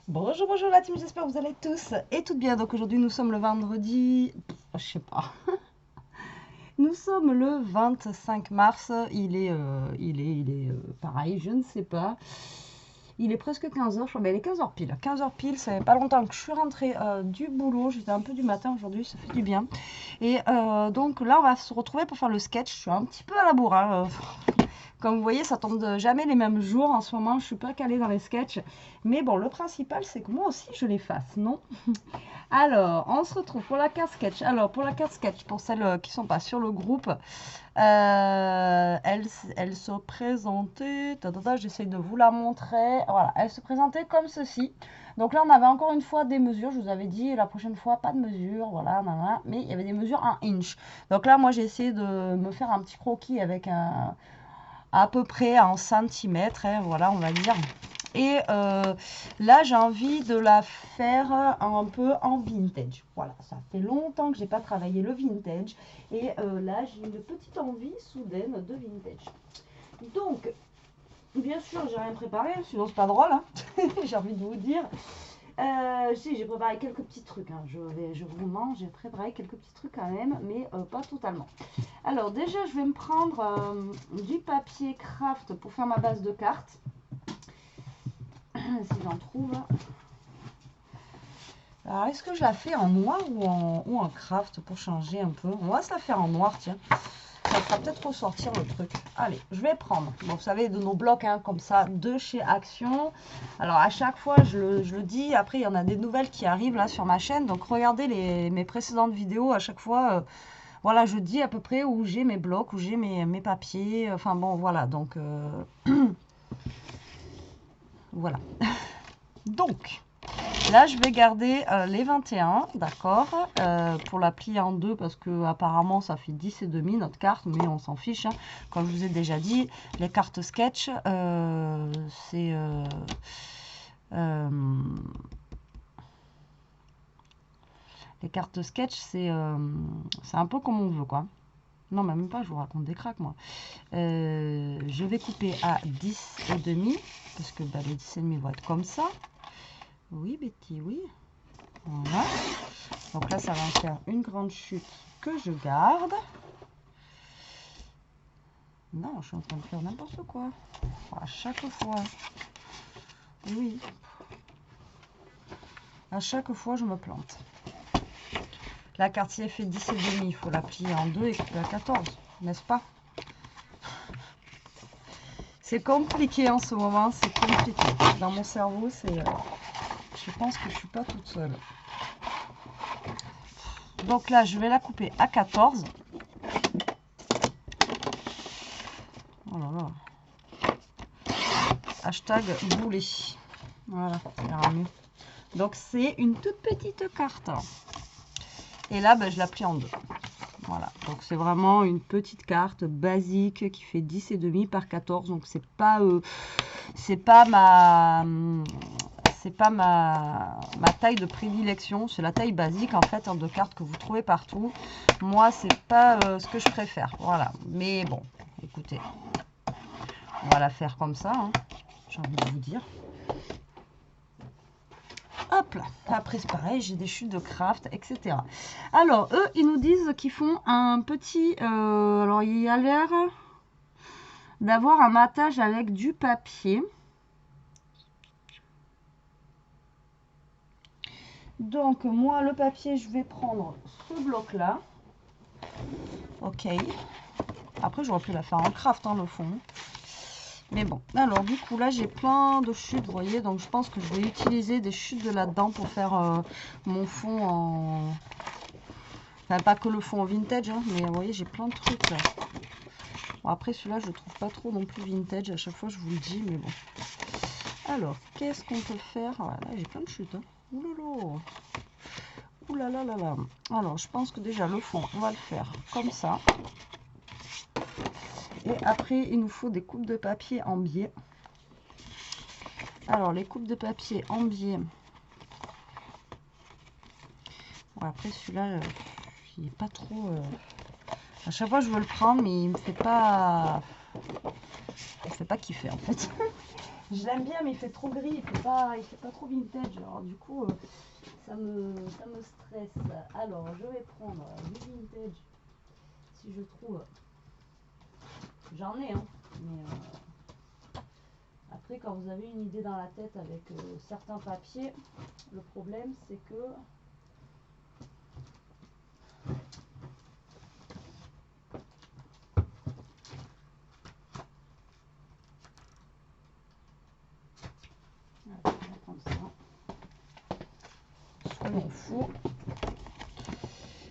Bonjour, bonjour la team, j'espère que vous allez tous et toutes bien. Donc aujourd'hui nous sommes le vendredi, je sais pas, nous sommes le 25 mars, pareil, je ne sais pas. Il est presque 15 heures, je crois, mais il est 15 heures pile. 15 heures pile, ça fait pas longtemps que je suis rentrée du boulot, j'étais un peu du matin aujourd'hui, ça fait du bien. Et donc là on va se retrouver pour faire le sketch, je suis un petit peu à la bourre, hein. Comme vous voyez, ça tombe jamais les mêmes jours. En ce moment, je suis pas calée dans les sketchs. Mais bon, le principal, c'est que moi aussi, je les fasse, non? Alors, on se retrouve pour la carte sketch. Alors, pour la carte sketch, pour celles qui sont pas sur le groupe, elle se présentait... J'essaie de vous la montrer. Voilà, elle se présentait comme ceci. Donc là, on avait encore une fois des mesures. Je vous avais dit, la prochaine fois, pas de mesures. Voilà, nanana, mais il y avait des mesures en inch. Donc là, moi, j'ai essayé de me faire un petit croquis avec un... à peu près en centimètres, hein, voilà, on va dire. Et là, j'ai envie de la faire un peu en vintage. Voilà, ça fait longtemps que j'ai pas travaillé le vintage. Et là, j'ai une petite envie soudaine de vintage. Donc, bien sûr, j'ai rien préparé, sinon c'est pas drôle, hein. J'ai envie de vous dire. Si, j'ai préparé quelques petits trucs, hein. Je vous mens, j'ai préparé quelques petits trucs quand même, mais pas totalement. Alors déjà, je vais me prendre du papier craft pour faire ma base de cartes. Si j'en trouve. Alors, est-ce que je la fais en noir ou en craft pour changer un peu? On va se la faire en noir, tiens. Ça fera peut-être ressortir le truc. Allez, je vais prendre, bon, vous savez, de nos blocs, hein, comme ça, de chez Action. Alors, à chaque fois, je le dis, après, il y en a des nouvelles qui arrivent là sur ma chaîne. Donc, regardez mes précédentes vidéos. À chaque fois, voilà, je dis à peu près où j'ai mes blocs, où j'ai mes papiers. Enfin, bon, voilà. Donc, voilà. Donc... Là, je vais garder les 21, d'accord, pour la plier en deux parce que apparemment ça fait 10 et demi notre carte, mais on s'en fiche, hein. Comme je vous ai déjà dit, les cartes sketch, c'est les cartes sketch, c'est un peu comme on veut, quoi. Non, mais même pas, je vous raconte des cracks, moi. Je vais couper à 10 et demi parce que bah, les 10 et demi vont être comme ça. Oui, Betty, oui. Voilà. Donc là, ça va me faire une grande chute que je garde. Non, je suis en train de faire n'importe quoi. À chaque fois. Oui. À chaque fois, je me plante. La carte, si elle fait 10 et demi, il faut la plier en deux et couper à 14. N'est-ce pas? C'est compliqué en ce moment. C'est compliqué. Dans mon cerveau, c'est... je pense que je suis pas toute seule. Donc là, je vais la couper à 14. Oh là là. Hashtag boulet. Voilà, ça ira mieux. Donc c'est une toute petite carte. Et là, ben, je la plie en deux. Voilà, donc c'est vraiment une petite carte basique qui fait 10 et demi par 14. Donc c'est pas ma taille de prédilection. C'est la taille basique en fait, hein, de cartes que vous trouvez partout. Moi, c'est pas ce que je préfère. Voilà, mais bon, écoutez, on va la faire comme ça, hein, j'ai envie de vous dire. Hop là, après c'est pareil, j'ai des chutes de craft, etc. Alors, eux, ils nous disent qu'ils font un petit... alors, il y a l'air d'avoir un matage avec du papier. Donc, moi, le papier, je vais prendre ce bloc-là. Ok. Après, j'aurais pu la faire en craft, hein, le fond. Mais bon, alors du coup là j'ai plein de chutes, vous voyez, donc je pense que je vais utiliser des chutes de là-dedans pour faire mon fond en... Enfin, pas que le fond vintage, hein, mais vous voyez, j'ai plein de trucs là. Bon, après celui-là je le trouve pas trop non plus vintage, à chaque fois je vous le dis, mais bon. Alors, qu'est-ce qu'on peut faire? Voilà, j'ai plein de chutes, hein. Oulolo. Oulala là là. Alors, je pense que déjà le fond, on va le faire comme ça. Et après, il nous faut des coupes de papier en biais. Alors, les coupes de papier en biais. Bon, après, celui-là, il n'est pas trop... À chaque fois, je veux le prendre, mais il me fait pas... Il me fait pas kiffer, en fait. Je l'aime bien, mais il fait trop gris, il fait pas trop vintage. Alors du coup, ça me stresse. Alors, je vais prendre du vintage. Si je trouve, j'en ai, hein. Mais après, quand vous avez une idée dans la tête avec certains papiers, le problème c'est que comme ça. Soyons fous.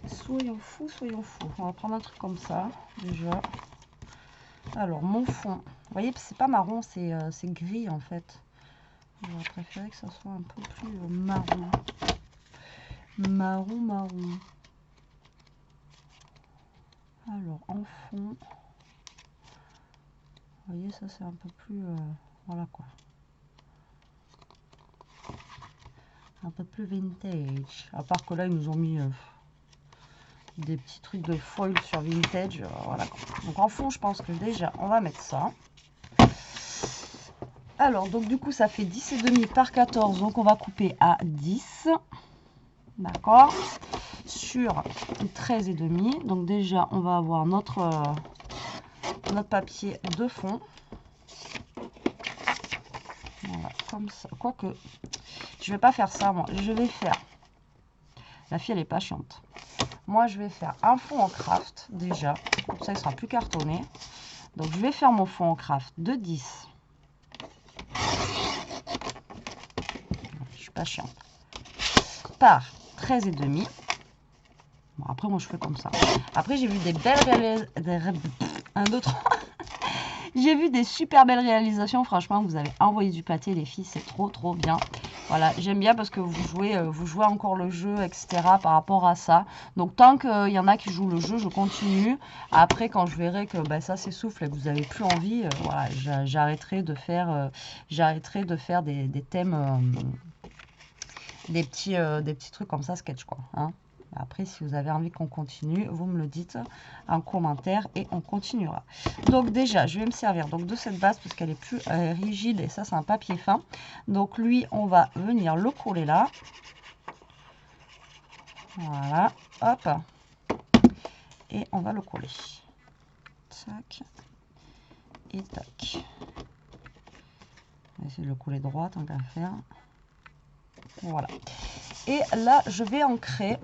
Soyons fous, soyons fous. On va prendre un truc comme ça, déjà. Alors, mon fond. Vous voyez, c'est pas marron, c'est gris, en fait. J'aurais préféré que ça soit un peu plus marron. Marron, marron. Alors, en fond. Vous voyez, ça, c'est un peu plus... voilà, quoi. Un peu plus vintage. À part que là, ils nous ont mis... des petits trucs de foil sur vintage, voilà. Donc en fond, je pense que déjà on va mettre ça. Alors donc du coup ça fait 10,5 par 14, donc on va couper à 10, d'accord, sur 13,5. Donc déjà on va avoir notre papier de fond, voilà, comme ça. Quoique je vais pas faire ça, moi je vais faire, la fille elle est pas chiante. Moi, je vais faire un fond en craft, déjà. Comme ça, il sera plus cartonné. Donc, je vais faire mon fond en craft de 10. Je suis pas chiante. Par 13,5. Bon, après, moi, je fais comme ça. Après, j'ai vu des belles J'ai vu des super belles réalisations. Franchement, vous avez envoyé du pâté, les filles. C'est trop, trop bien. Voilà, j'aime bien parce que vous jouez encore le jeu, etc. par rapport à ça. Donc, tant qu'il y en a qui jouent le jeu, je continue. Après, quand je verrai que ça s'essouffle et que vous n'avez plus envie, voilà, j'arrêterai de faire, des thèmes, des petits trucs comme ça, sketch, quoi. Hein. Après, si vous avez envie qu'on continue, vous me le dites en commentaire et on continuera. Donc déjà, je vais me servir donc de cette base parce qu'elle est plus rigide et ça, c'est un papier fin. Donc lui, on va venir le coller là. Voilà, hop. Et on va le coller. Tac. Et tac. On va essayer de le coller droit tant qu'à faire. Voilà. Et là, je vais ancrer.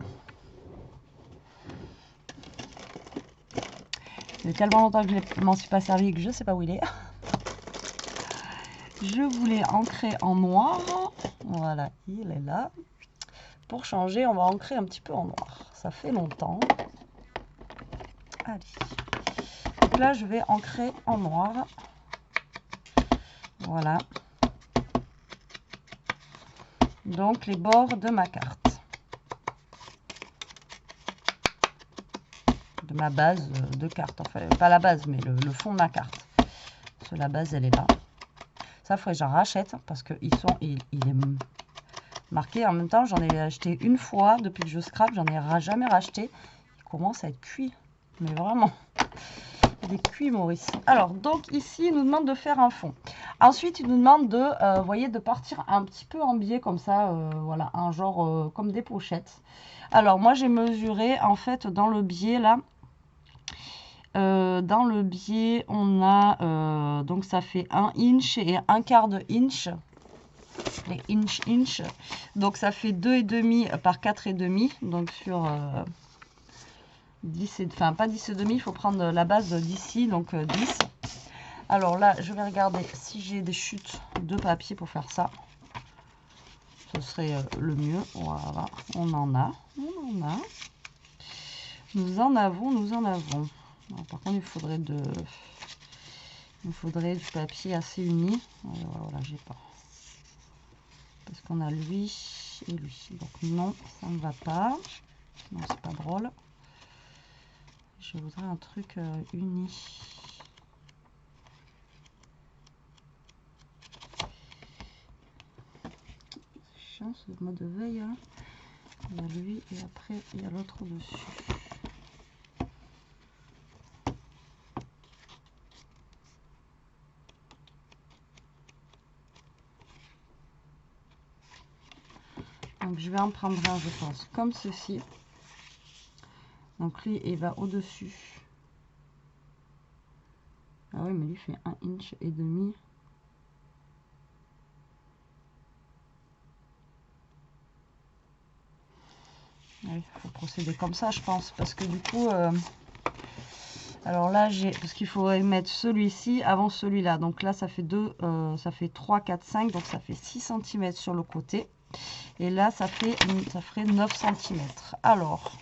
Il y a tellement longtemps que je ne m'en suis pas servi que je ne sais pas où il est. Je voulais ancrer en noir. Voilà, il est là. Pour changer, on va ancrer un petit peu en noir. Ça fait longtemps. Allez. Donc là, je vais ancrer en noir. Voilà. Donc, les bords de ma carte. De ma base de carte. Enfin, pas la base, mais le fond de ma carte. Parce que la base, elle est là. Ça, il faudrait que j'en rachète parce qu'il est marqué. En même temps, j'en ai acheté une fois depuis que je scrape. J'en ai jamais racheté. Il commence à être cuit. Mais vraiment, il est cuit, Maurice. Alors, donc ici, il nous demande de faire un fond. Ensuite, il nous demande de, voyez, de partir un petit peu en biais comme ça. Voilà, un genre comme des pochettes. Alors, moi, j'ai mesuré, en fait, dans le biais, là. Dans le biais, on a, donc ça fait 1 inch et 1/4 de inch. Les inch. Donc ça fait 2,5 par 4,5. Donc sur 10 et, enfin pas 10,5, il faut prendre la base d'ici, donc 10. Alors là, je vais regarder si j'ai des chutes de papier pour faire ça. Ce serait le mieux. Voilà, on en a. Nous en avons. Alors, par contre, il faudrait du papier assez uni. Voilà, j'ai pas. Parce qu'on a lui et lui. Donc non, ça ne va pas. Non, c'est pas drôle. Je voudrais un truc uni. Chiant ce mode de veille. Hein. Il y a lui et après il y a l'autre dessus. Donc je vais en prendre un, je pense, comme ceci. Donc lui, il va au-dessus. Ah oui, mais lui fait 1,5 inch. Il faut procéder comme ça, je pense, parce que du coup, alors là, parce qu'il faudrait mettre celui-ci avant celui-là. Donc là, ça fait 3, 4, 5, donc ça fait 6 cm sur le côté. Et là, ça ferait 9 cm. Alors,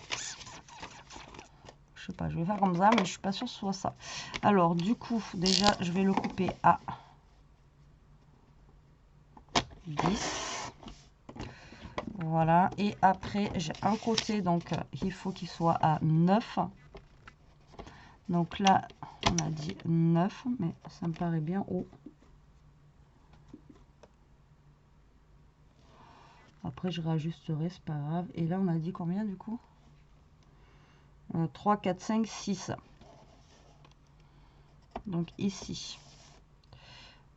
je sais pas, je vais faire comme ça, mais je suis pas sûre que ce soit ça. Alors, du coup, déjà, je vais le couper à 10. Voilà, et après j'ai un côté, donc il faut qu'il soit à 9. Donc là, on a dit 9, mais ça me paraît bien haut. Après, je réajusterai, c'est pas grave. Et là, on a dit combien du coup? 3, 4, 5, 6. Donc ici.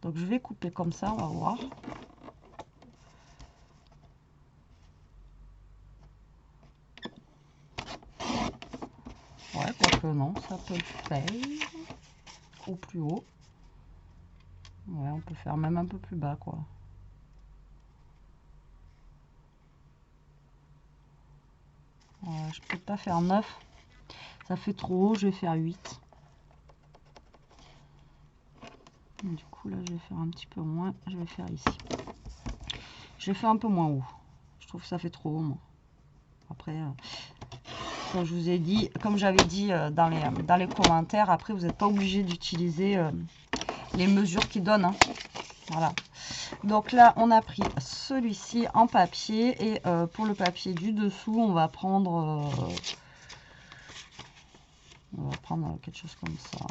Donc je vais couper comme ça, on va voir. Ouais, quoique non, ça peut le faire. Ou plus haut. Ouais, on peut faire même un peu plus bas, quoi. Ouais, je peux pas faire 9. Ça fait trop haut, je vais faire 8. Du coup, là, je vais faire un petit peu moins. Je vais faire ici. Je vais faire un peu moins haut. Je trouve que ça fait trop haut, moi. Après, comme je vous ai dit, comme j'avais dit dans les commentaires, après, vous n'êtes pas obligé d'utiliser les mesures qui donnent. Hein. Voilà. Donc là, on a pris celui-ci en papier. Et pour le papier du dessous, on va prendre quelque chose comme ça.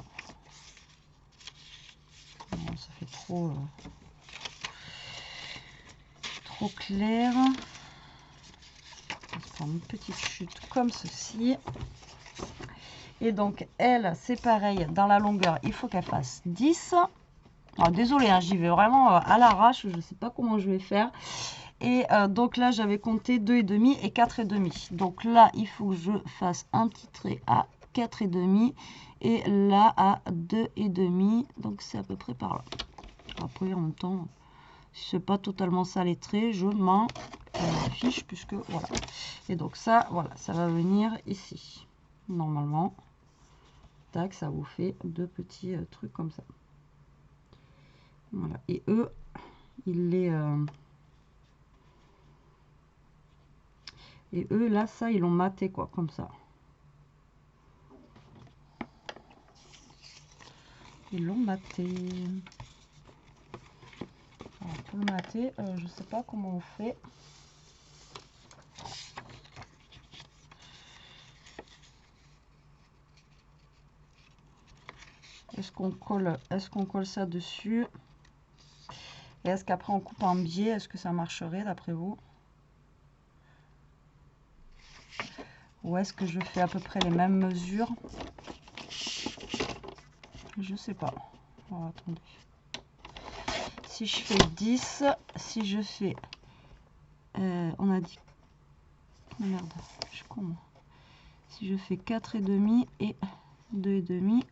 Non, ça fait trop clair. On va prendre une petite chute comme ceci. Et donc, elle, c'est pareil, dans la longueur, il faut qu'elle fasse 10. Alors, désolé, hein, j'y vais vraiment à l'arrache, je ne sais pas comment je vais faire. Et donc là, j'avais compté 2,5 et 4,5. Donc là, il faut que je fasse un petit trait à 4,5 et là à 2,5. Donc c'est à peu près par là. Après, en même temps, si c'est pas totalement ça les traits, je m'en fiche puisque voilà. Et donc ça, voilà, ça va venir ici. Normalement, tac, ça vous fait deux petits trucs comme ça. Voilà. Et eux, là, ça, ils l'ont maté, quoi, comme ça. Ils l'ont maté. Alors, pour le mater, je sais pas comment on fait. Est-ce qu'on colle ça dessus? Et est-ce qu'après on coupe en biais? Est-ce que ça marcherait d'après vous? Ou est-ce que je fais à peu près les mêmes mesures? Je sais pas. Oh, attendez. Si je fais 10, si je fais... on a dit... Oh merde, je suis con moi. Si je fais 4,5 et 2,5,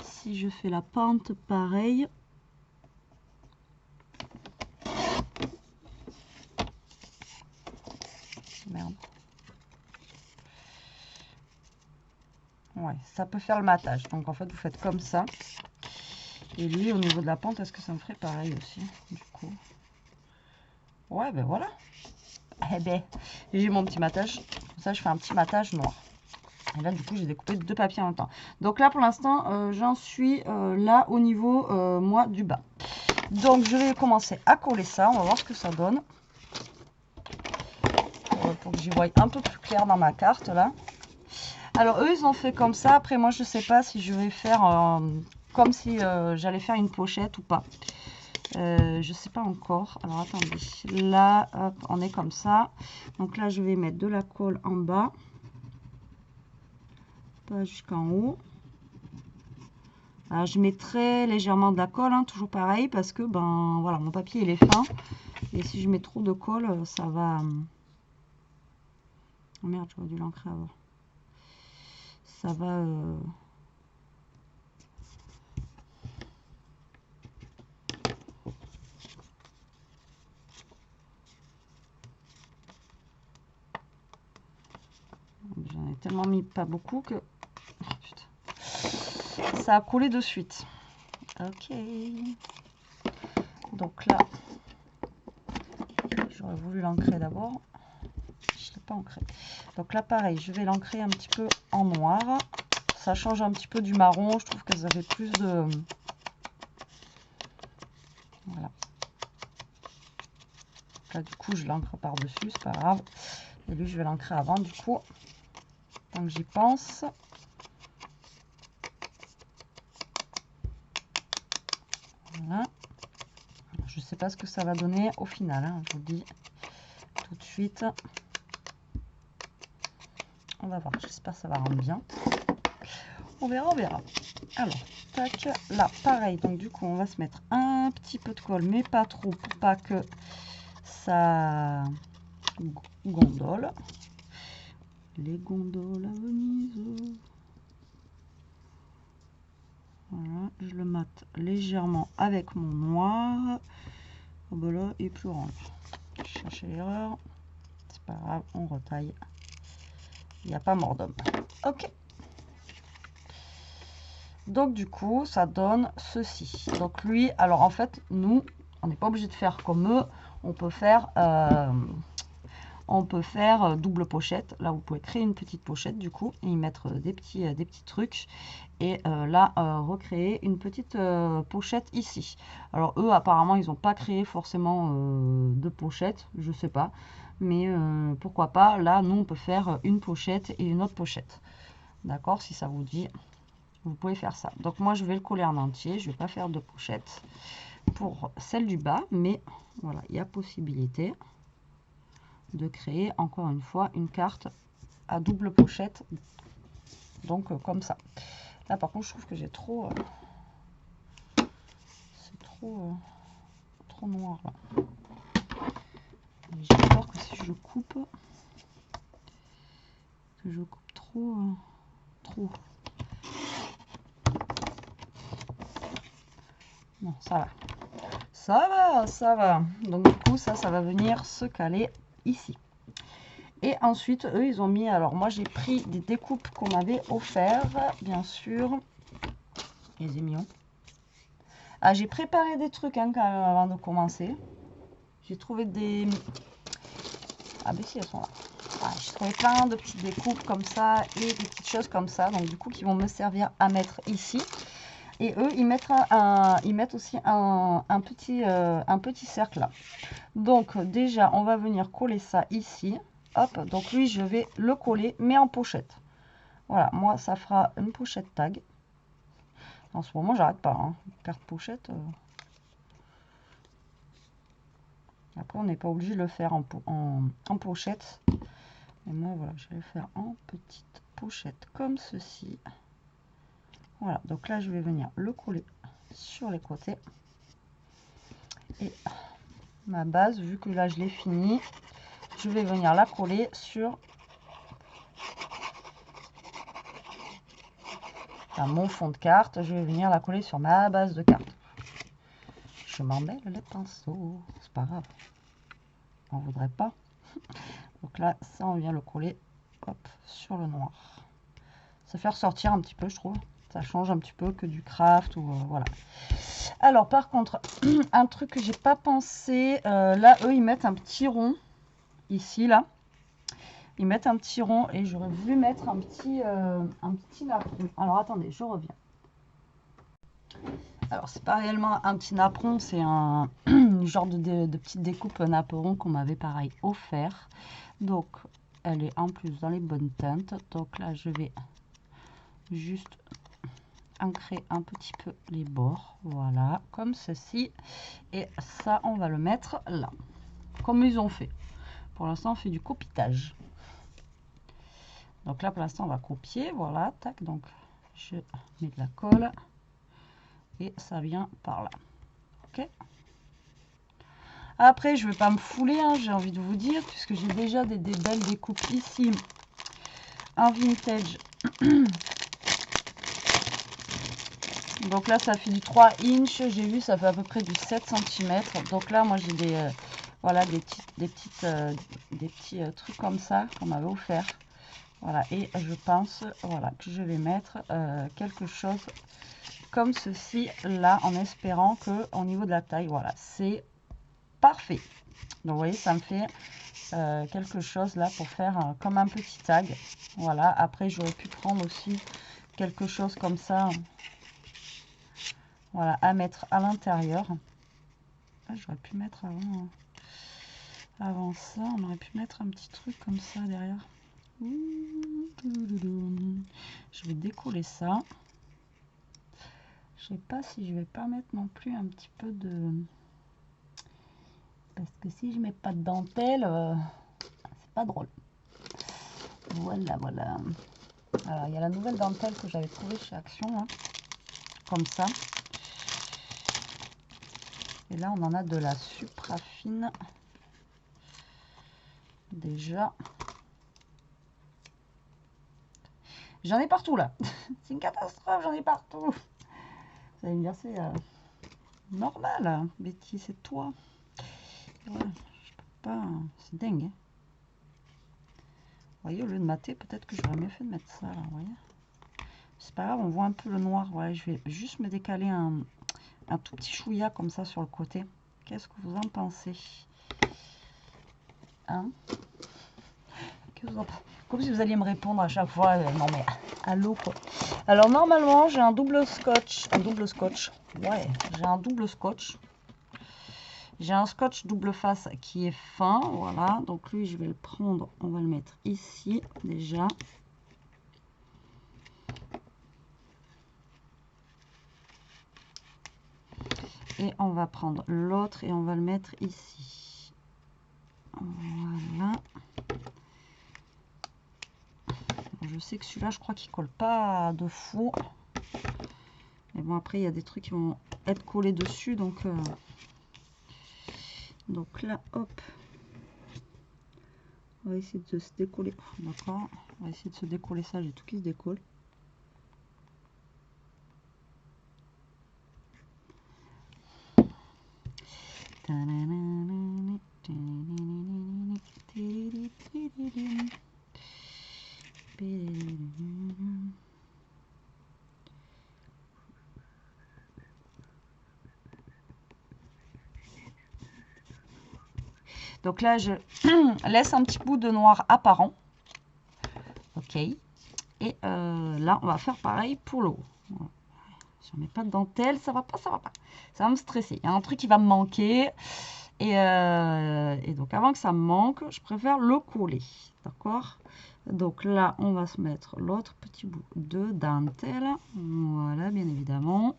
si je fais la pente pareil... Merde. Ouais, ça peut faire le matage. Donc en fait, vous faites comme ça. Et lui, au niveau de la pente, est-ce que ça me ferait pareil aussi, du coup? Ouais, ben voilà. Eh ben, j'ai mon petit matage. Comme ça, je fais un petit matage noir. Et là, du coup, j'ai découpé deux papiers en même temps. Donc là, pour l'instant, j'en suis là au niveau, moi, du bas. Donc, je vais commencer à coller ça. On va voir ce que ça donne. Pour que j'y voie un peu plus clair dans ma carte, là. Alors, eux, ils ont fait comme ça. Après, moi, je sais pas si je vais faire comme si j'allais faire une pochette ou pas. Je sais pas encore. Alors, attendez. Là, hop, on est comme ça. Donc là, je vais mettre de la colle en bas. Pas jusqu'en haut. Alors, je mets très légèrement de la colle, hein, toujours pareil, parce que, ben, voilà, mon papier, il est fin. Et si je mets trop de colle, ça va... Oh merde, j'aurais dû l'ancrer avant. Ça va... J'en ai tellement mis pas beaucoup que... Oh, putain. Ça a collé de suite. Ok. Donc là, j'aurais voulu l'ancrer d'abord. Je ne l'ai pas ancré. Donc là, pareil, je vais l'ancrer un petit peu en noir. Ça change un petit peu du marron. Je trouve que ça fait plus de... Voilà. Là, du coup, je l'ancre par-dessus, c'est pas grave. Et lui, je vais l'ancrer avant, du coup. Tant que j'y pense. Voilà. Je sais pas ce que ça va donner au final, hein, je vous le dis tout de suite. On va voir, j'espère que ça va rendre bien. On verra, on verra. Alors, tac, là, pareil. Donc, du coup, on va se mettre un petit peu de colle, mais pas trop, pour pas que ça gondole. Les gondoles à Venise. Voilà, je le mate légèrement avec mon noir. Oh ben là, il est plus orange. Je cherchais l'erreur. C'est pas grave, on retaille. Il n'y a pas mort d'homme. Ok. Donc du coup, ça donne ceci. Donc lui, alors en fait, nous, on n'est pas obligé de faire comme eux. On peut faire double pochette. Là, vous pouvez créer une petite pochette du coup et y mettre des petits trucs. Et là, recréer une petite pochette ici. Alors eux, apparemment, ils n'ont pas créé forcément de pochette. Je sais pas. Mais pourquoi pas. Là, nous, on peut faire une pochette et une autre pochette. D'accord, si ça vous dit. Vous pouvez faire ça. Donc moi, je vais le coller en entier. Je ne vais pas faire de pochette pour celle du bas. Mais voilà, il y a possibilité de créer encore une fois une carte à double pochette. Donc comme ça. Là, par contre, je trouve que j'ai trop... c'est trop noir là. J'ai peur que si je coupe... que je coupe trop... Non, ça va. Ça va, ça va. Donc du coup, ça va venir se caler ici. Et ensuite, eux, ils ont mis... Alors moi, j'ai pris des découpes qu'on m'avait offert, bien sûr. Les émions. Ah, j'ai préparé des trucs hein, quand même avant de commencer. J'ai trouvé des... Ah ben si, elles sont là. Ah, j'ai trouvé plein de petites découpes comme ça et des petites choses comme ça. Donc du coup, qui vont me servir à mettre ici. Et eux, ils mettent aussi un petit cercle là. Donc déjà, on va venir coller ça ici. Hop, donc lui, je vais le coller, mais en pochette. Voilà, moi, ça fera une pochette tag. En ce moment, j'arrête pas. Hein. Carte pochette. Après, on n'est pas obligé de le faire en pochette. Et moi, voilà, je vais le faire en petite pochette comme ceci. Voilà, donc là, je vais venir le coller sur les côtés. Et ma base, vu que là, je l'ai fini, je vais venir la coller sur mon fond de carte. Je vais venir la coller sur ma base de carte. Je m'emmêle les pinceaux. C'est pas grave. On voudrait pas. Donc là, ça, on vient le coller hop, sur le noir. Ça fait ressortir un petit peu, je trouve. Ça change un petit peu que du craft ou voilà. Alors par contre, un truc que j'ai pas pensé, là eux ils mettent un petit rond ici là. Ils mettent un petit rond et j'aurais voulu mettre un petit napperon. Alors attendez, je reviens. Alors c'est pas réellement un petit napperon, c'est un genre de petite découpe napperon qu'on m'avait pareil offert. Donc elle est en plus dans les bonnes teintes. Donc là je vais juste ancrer un petit peu les bords, voilà, comme ceci. Et ça, on va le mettre là, comme ils ont fait. Pour l'instant, on fait du copitage. Donc là, pour l'instant, on va copier, voilà, tac. Donc, je mets de la colle et ça vient par là, ok. Après, je ne vais pas me fouler, hein, j'ai envie de vous dire, puisque j'ai déjà des belles découpes ici. Un vintage. Donc là, ça fait du 3 inch. J'ai vu, ça fait à peu près du 7 cm. Donc là, moi, j'ai des, voilà, des petits trucs comme ça qu'on m'avait offert. Voilà, et je pense, voilà, que je vais mettre quelque chose comme ceci là, en espérant que au niveau de la taille, voilà, c'est parfait. Donc vous voyez, ça me fait quelque chose là pour faire comme un petit tag. Voilà, après j'aurais pu prendre aussi quelque chose comme ça, voilà, à mettre à l'intérieur. J'aurais pu mettre avant ça, on aurait pu mettre un petit truc comme ça derrière. Je vais décoller ça. Je sais pas si je vais pas mettre non plus un petit peu de... Parce que si je mets pas de dentelle, c'est pas drôle. Voilà, voilà. Alors, il y a la nouvelle dentelle que j'avais trouvée chez Action, hein, comme ça. Et là, on en a de la supra fine. Déjà. J'en ai partout, là. C'est une catastrophe, j'en ai partout. Vous allez me dire, c'est normal, hein. Betty, c'est toi. Ouais, je peux pas... C'est dingue, hein. Vous voyez, au lieu de mater, peut-être que j'aurais mieux fait de mettre ça, là, vous voyez. C'est pas grave, on voit un peu le noir. Voilà, je vais juste me décaler un tout petit chouïa comme ça sur le côté. Qu'est-ce que vous en pensez, hein? Que vous en... Comme si vous alliez me répondre à chaque fois. Non mais, allô quoi. Alors normalement, j'ai un double scotch. Ouais, j'ai un double scotch. J'ai un scotch double face qui est fin. Voilà, donc lui, je vais le prendre. On va le mettre ici déjà. Et on va prendre l'autre et on va le mettre ici. Voilà. Je sais que celui-là, je crois qu'il colle pas de fou. Mais bon, après, il y a des trucs qui vont être collés dessus. Donc là, hop. On va essayer de se décoller. D'accord. On va essayer de se décoller ça. J'ai tout qui se décolle. Donc là, je laisse un petit bout de noir apparent. Ok. Et là, on va faire pareil pour le haut. Si on met pas de dentelle, ça va pas, ça va pas. Ça va me stresser. Il y a un truc qui va me manquer. Et donc, avant que ça me manque, je préfère le coller. D'accord? Donc là, on va se mettre l'autre petit bout de dentelle. Voilà, bien évidemment.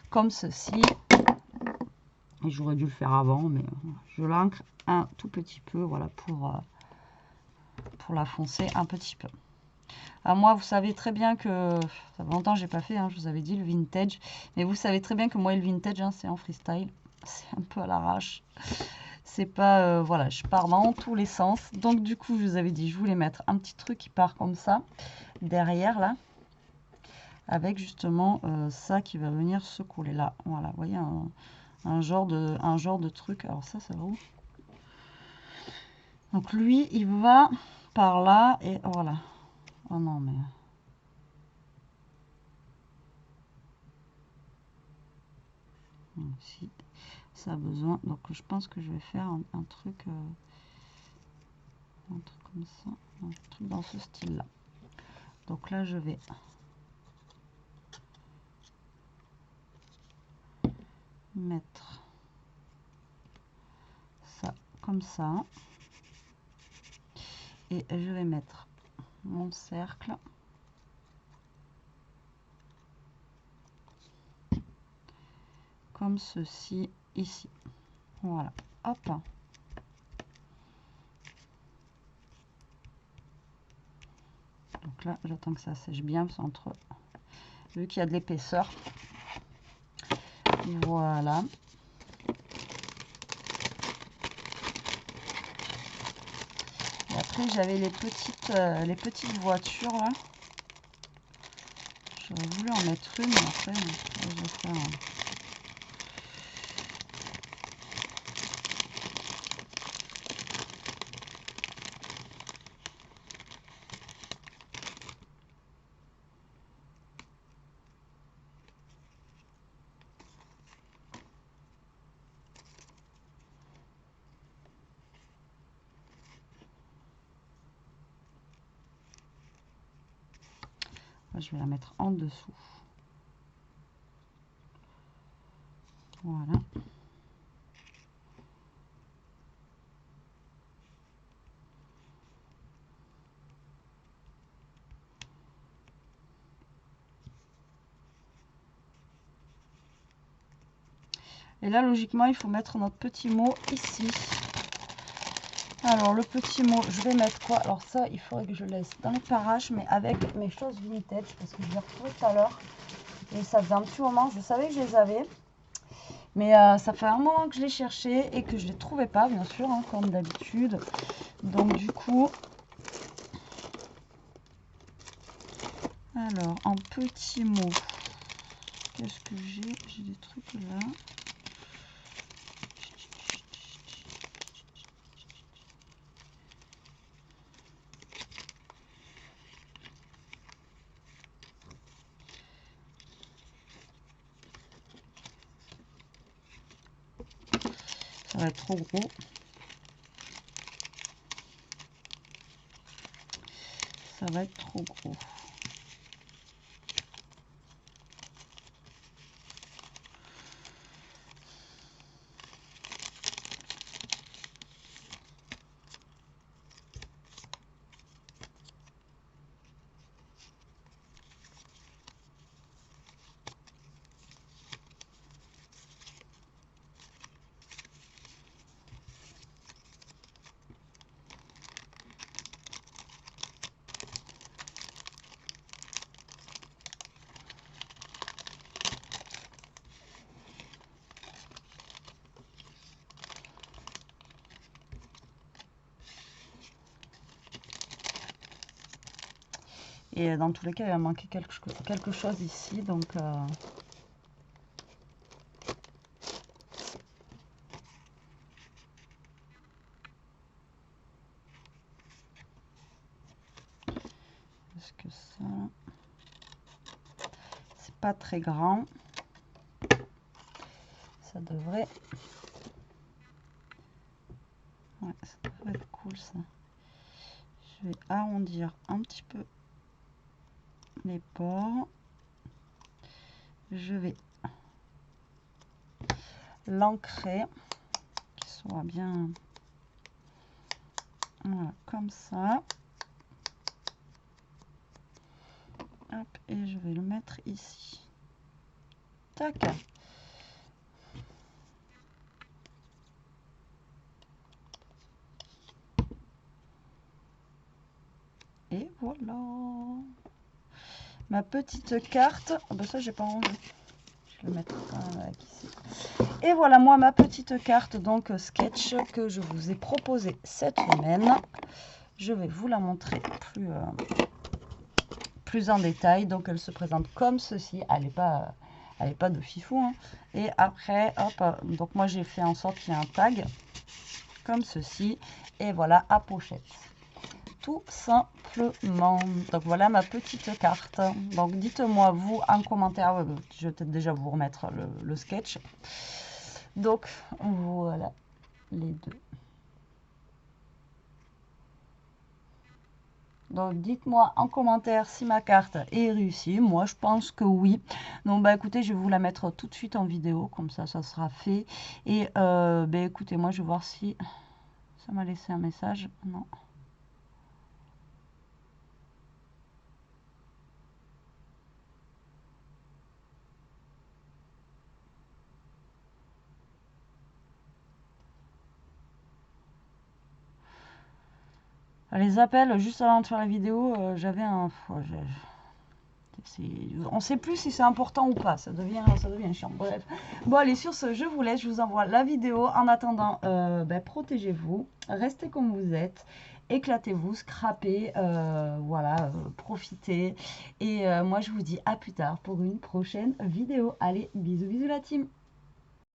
Comme ceci. Et j'aurais dû le faire avant, mais je l'ancre un tout petit peu, voilà, pour la foncer un petit peu. Alors moi, vous savez très bien que... Ça fait longtemps que j'ai pas fait, hein, je vous avais dit, le vintage. Mais vous savez très bien que moi, le vintage, hein, c'est en freestyle. C'est un peu à l'arrache. C'est pas... voilà, je pars dans tous les sens. Donc du coup, je vous avais dit, je voulais mettre un petit truc qui part comme ça, derrière, là. Avec justement ça qui va venir se coller là. Voilà, vous voyez, un genre de truc. Alors ça va où? Donc lui, il va par là et voilà. Oh non, mais... Si ça a besoin, donc je pense que je vais faire un truc comme ça, un truc dans ce style là. Donc là je vais mettre ça comme ça et je vais mettre mon cercle comme ceci ici. Voilà, hop. Donc là, j'attends que ça sèche bien, entre, vu qu'il y a de l'épaisseur. Voilà. Après, j'avais les petites voitures là. J'aurais voulu en mettre une, mais après, je vais faire. Je vais la mettre en dessous. Voilà. Et là, logiquement, il faut mettre notre petit mot ici. Alors, le petit mot, je vais mettre quoi? Alors ça, il faudrait que je laisse dans les parages, mais avec mes choses vintage, parce que je les ai retrouvées tout à l'heure. Et ça faisait un petit moment, je savais que je les avais. Mais ça fait un moment que je les cherchais et que je ne les trouvais pas, bien sûr, hein, comme d'habitude. Donc du coup... Alors, en petits mots, qu'est-ce que j'ai? J'ai des trucs là. Ça va être trop gros. Ça va être trop gros. Et dans tous les cas, il va manquer quelque chose ici. Donc, est-ce que ça... C'est pas très grand. Ça devrait... Ouais, ça devrait être cool ça. Je vais arrondir un petit peu les bords. Je vais l'ancrer, qu'il soit bien, voilà, comme ça. Hop, et je vais le mettre ici. Tac. Et voilà. Ma petite carte. Oh ben ça, j'ai pas rangé. Je vais le mettre ici. Et voilà, moi, ma petite carte, donc sketch, que je vous ai proposée cette semaine. Je vais vous la montrer plus en détail. Donc, elle se présente comme ceci. Elle n'est pas de fifou. Hein. Et après, hop, donc moi, j'ai fait en sorte qu'il y ait un tag comme ceci. Et voilà, à pochette. Tout simplement. Donc voilà ma petite carte. Donc dites-moi vous en commentaire, je vais peut-être déjà vous remettre le sketch. Donc voilà les deux. Donc dites-moi en commentaire si ma carte est réussie. Moi je pense que oui. Donc bah écoutez, je vais vous la mettre tout de suite en vidéo, comme ça sera fait. Et bah écoutez, moi je vais voir si ça m'a laissé un message. Non. Les appels, juste avant de faire la vidéo, j'avais un... on sait plus si c'est important ou pas, ça devient chiant. Bref. Bon, allez, sur ce, je vous laisse, je vous envoie la vidéo. En attendant, protégez-vous, restez comme vous êtes, éclatez-vous, scrapez, voilà, profitez. Et moi, je vous dis à plus tard pour une prochaine vidéo. Allez, bisous, bisous la team!